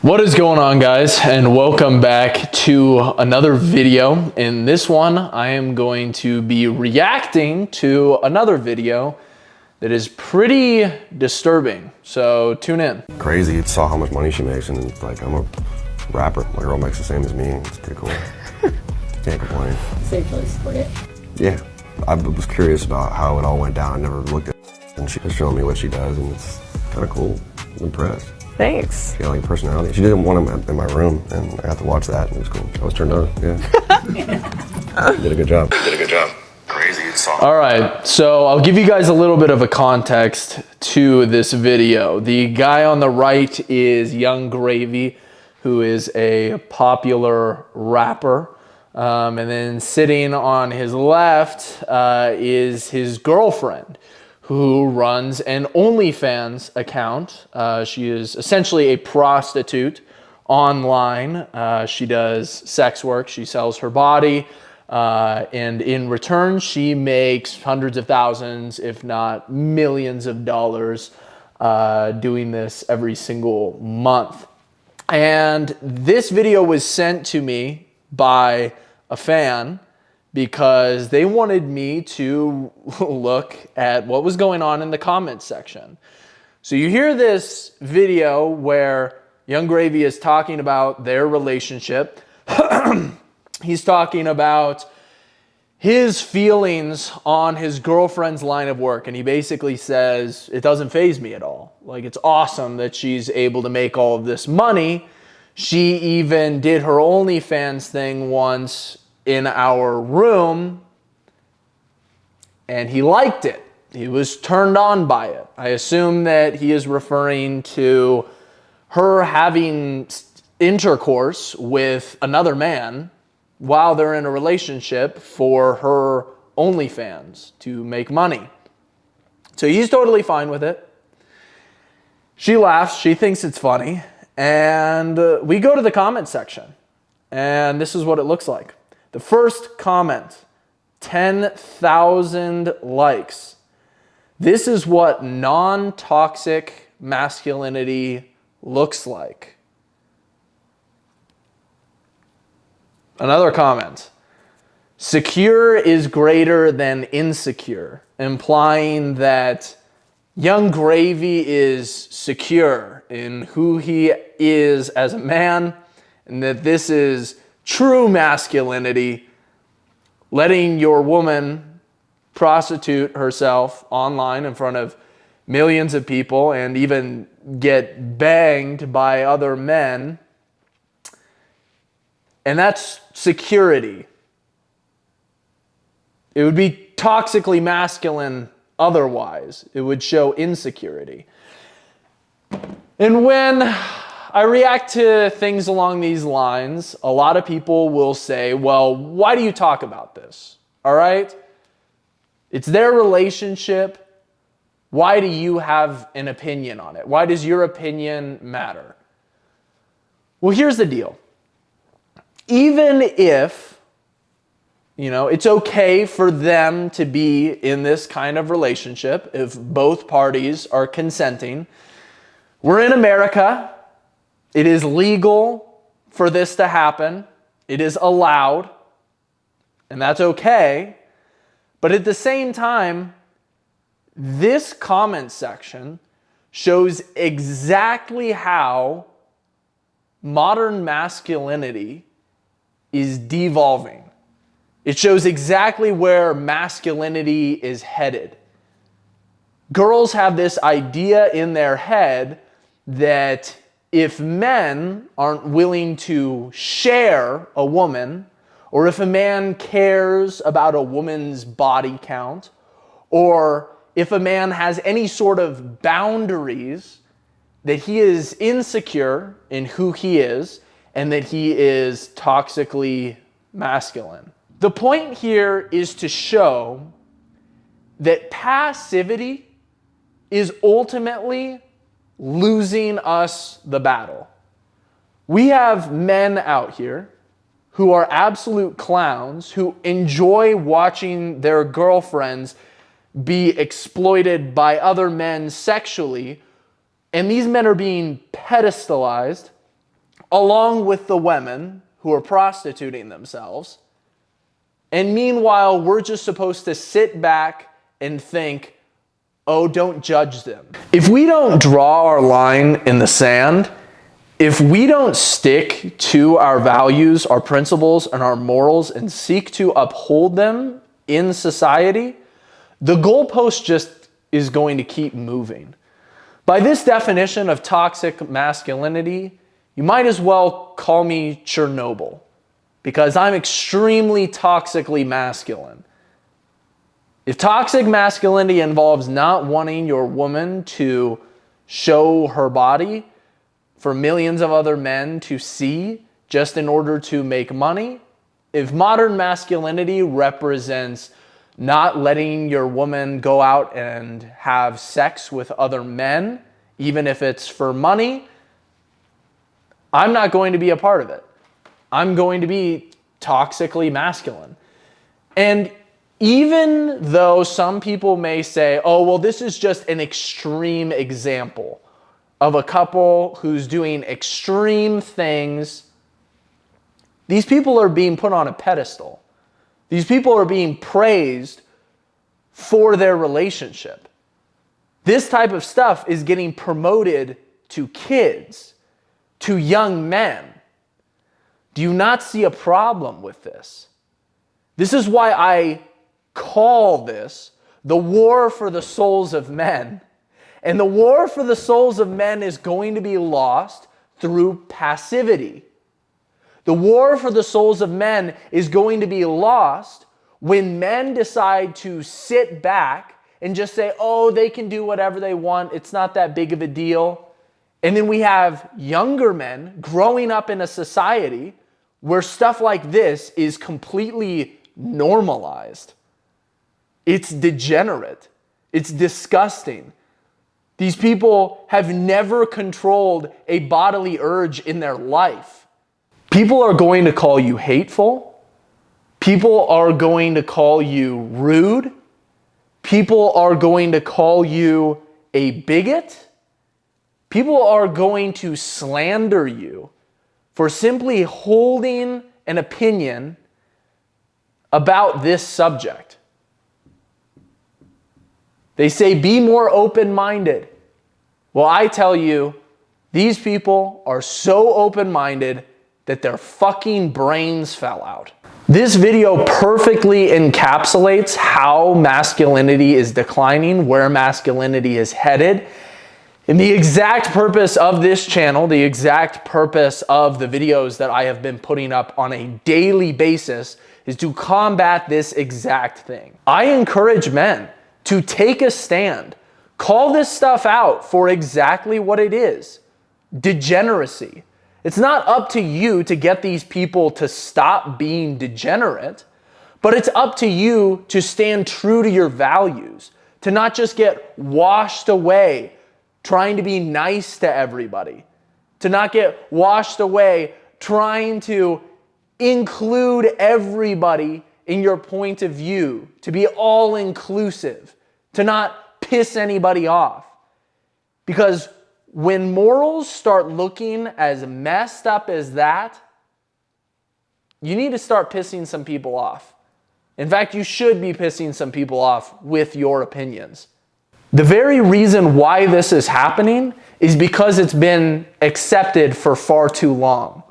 What is going on, guys, and welcome back to another video. In this one, I am going to be reacting to another video that is pretty disturbing, so tune in. Crazy, you saw how much money she makes, and it's like, I'm a rapper. My girl makes the same as me. It's pretty cool. Can't complain. So you fully support it? Yeah, I was curious about how it all went down. I never looked at it, and she was showing me what she does, and it's kind of cool. I'm impressed. Thanks. She got like a personality. She didn't want him in my room, and I got to watch that, and it was cool. I was turned on, yeah. Did a good job. Crazy. All right, so I'll give you guys a little bit of a context to this video. The guy on the right is Young Gravy, who is a popular rapper. And then sitting on his left is his girlfriend, who runs an OnlyFans account. She is essentially a prostitute online. She does sex work. She sells her body. And in return, she makes hundreds of thousands, if not millions of dollars, doing this every single month. And this video was sent to me by a fan because they wanted me to look at what was going on in the comments section. So you hear this video where Young Gravy is talking about their relationship. He's talking about his feelings on his girlfriend's line of work. And he basically says, it doesn't faze me at all. Like, it's awesome that she's able to make all of this money. She even did her OnlyFans thing once in our room, and he liked it. He was turned on by it. I assume that he is referring to her having intercourse with another man while they're in a relationship for her OnlyFans to make money. So he's totally fine with it. She laughs. She thinks it's funny. And we go to the comment section. And this is what it looks like. The first comment, 10,000 likes. This is what non-toxic masculinity looks like. Another comment, secure is greater than insecure, implying that Young Gravy is secure in who he is as a man, and that this is true masculinity, letting your woman prostitute herself online in front of millions of people and even get banged by other men. And that's security. It would be toxically masculine otherwise. It would show insecurity. And when I react to things along these lines, a lot of people will say, well, why do you talk about this? All right? It's their relationship. Why do you have an opinion on it? Why does your opinion matter? Well, here's the deal. Even if, it's okay for them to be in this kind of relationship, if both parties are consenting, we're in America. It is legal for this to happen. It is allowed, and that's okay. But at the same time, this comment section shows exactly how modern masculinity is devolving. It shows exactly where masculinity is headed. Girls have this idea in their head that if men aren't willing to share a woman, or if a man cares about a woman's body count, or if a man has any sort of boundaries, that he is insecure in who he is and that he is toxically masculine. The point here is to show that passivity is ultimately losing us the battle. We have men out here who are absolute clowns, who enjoy watching their girlfriends be exploited by other men sexually, and these men are being pedestalized along with the women who are prostituting themselves. And meanwhile, we're just supposed to sit back and think, oh, don't judge them. If we don't draw our line in the sand, if we don't stick to our values, our principles, and our morals and seek to uphold them in society, the goalpost just is going to keep moving. By this definition of toxic masculinity, you might as well call me Chernobyl, because I'm extremely toxically masculine. If toxic masculinity involves not wanting your woman to show her body for millions of other men to see just in order to make money, if modern masculinity represents not letting your woman go out and have sex with other men, even if it's for money, I'm not going to be a part of it. I'm going to be toxically masculine. And even though some people may say, oh, well, this is just an extreme example of a couple who's doing extreme things, these people are being put on a pedestal. These people are being praised for their relationship. This type of stuff is getting promoted to kids, to young men. Do you not see a problem with this? This is why I call this the war for the souls of men. And the war for the souls of men is going to be lost through passivity. The war for the souls of men is going to be lost when men decide to sit back and just say, oh, they can do whatever they want. It's not that big of a deal. And then we have younger men growing up in a society where stuff like this is completely normalized. It's degenerate. It's disgusting. These people have never controlled a bodily urge in their life. People are going to call you hateful. People are going to call you rude. People are going to call you a bigot. People are going to slander you for simply holding an opinion about this subject. They say, be more open-minded. Well, I tell you, these people are so open-minded that their fucking brains fell out. This video perfectly encapsulates how masculinity is declining, where masculinity is headed. And the exact purpose of this channel, the exact purpose of the videos that I have been putting up on a daily basis is to combat this exact thing. I encourage men to take a stand. Call this stuff out for exactly what it is. Degeneracy. It's not up to you to get these people to stop being degenerate, but it's up to you to stand true to your values, to not just get washed away trying to be nice to everybody, to not get washed away trying to include everybody in your point of view, to be all inclusive, to not piss anybody off. Because when morals start looking as messed up as that, you need to start pissing some people off. In fact, you should be pissing some people off with your opinions. The very reason why this is happening is because it's been accepted for far too long.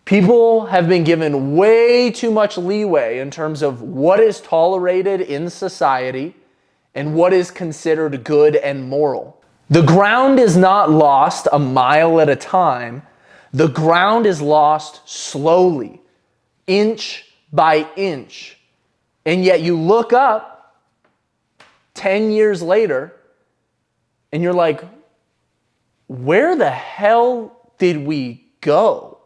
People have been given way too much leeway in terms of what is tolerated in society and what is considered good and moral. The ground is not lost a mile at a time. The ground is lost slowly, inch by inch. And yet you look up 10 years later and you're like, where the hell did we go?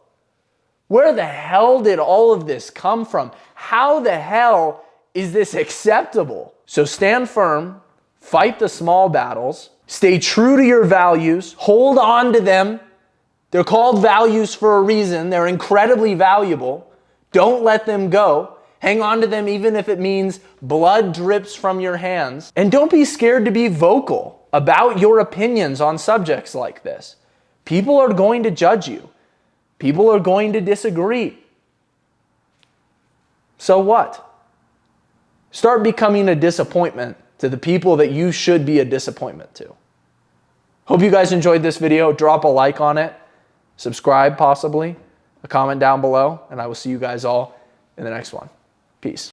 Where the hell did all of this come from? How the hell is this acceptable? So stand firm, fight the small battles, stay true to your values, hold on to them. They're called values for a reason. They're incredibly valuable. Don't let them go. Hang on to them even if it means blood drips from your hands. And don't be scared to be vocal about your opinions on subjects like this. People are going to judge you. People are going to disagree. So what? Start becoming a disappointment to the people that you should be a disappointment to. Hope you guys enjoyed this video. Drop a like on it. Subscribe possibly. A comment down below. And I will see you guys all in the next one. Peace.